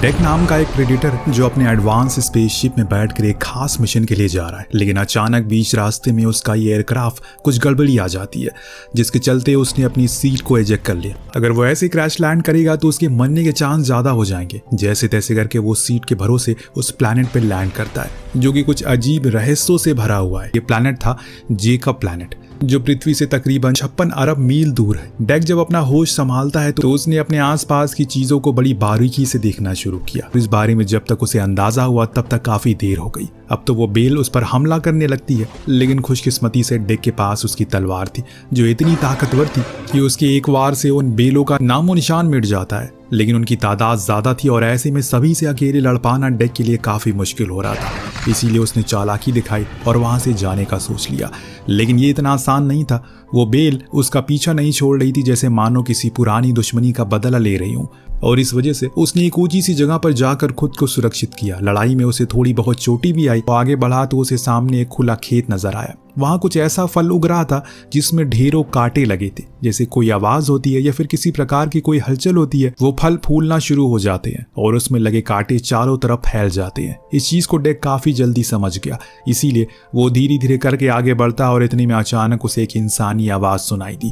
Deck नाम का एक प्रेडेटर जो अपने एडवांस स्पेसशिप में बैठकर एक खास मिशन के लिए जा रहा है, लेकिन अचानक बीच रास्ते में उसका ये एयरक्राफ्ट कुछ गड़बड़ी आ जाती है, जिसके चलते उसने अपनी सीट को एजेक्ट कर लिया। अगर वो ऐसे क्रैश लैंड करेगा तो उसके मरने के चांस ज्यादा हो जाएंगे। जैसे तैसे करके वो सीट के भरोसे उस प्लैनेट पर लैंड करता है, जो कि कुछ अजीब रहस्यों से भरा हुआ है। ये प्लैनेट था जेकब प्लैनेट, जो पृथ्वी से तकरीबन 56 अरब मील दूर है। डेक जब अपना होश संभालता है तो उसने अपने आसपास की चीजों को बड़ी बारीकी से देखना शुरू किया। इस बारे में जब तक उसे अंदाजा हुआ तब तक काफी देर हो गई। अब तो वो बेल उस पर हमला करने लगती है, लेकिन खुशकिस्मती से डेक के पास उसकी तलवार थी, जो इतनी ताकतवर थी कि उसके एक वार से उन बेलों का नामो निशान मिट जाता है। लेकिन उनकी तादाद ज्यादा थी और ऐसे में सभी से अकेले लड़ पाना डेक के लिए काफी मुश्किल हो रहा था। इसीलिए उसने चालाकी दिखाई और वहां से जाने का सोच लिया, लेकिन ये इतना आसान नहीं था। वो बेल उसका पीछा नहीं छोड़ रही थी, जैसे मानो किसी पुरानी दुश्मनी का बदला ले रही हूँ, और इस वजह से उसने एक ऊंची सी जगह पर जाकर खुद को सुरक्षित किया। लड़ाई में उसे थोड़ी बहुत चोटी भी आई। वो आगे बढ़ा तो उसे सामने एक खुला खेत नजर आया। वहां कुछ ऐसा फल उग रहा था जिसमें ढेरों कांटे लगे थे। जैसे कोई आवाज होती है या फिर किसी प्रकार की कोई हलचल होती है, वो फल फूलना शुरू हो जाते हैं और उसमें लगे कांटे चारों तरफ फैल जाते हैं। इस चीज को डेक काफी जल्दी समझ गया, इसीलिए वो धीरे धीरे करके आगे बढ़ता और इतने में अचानक उसे एक इंसानी आवाज सुनाई दी।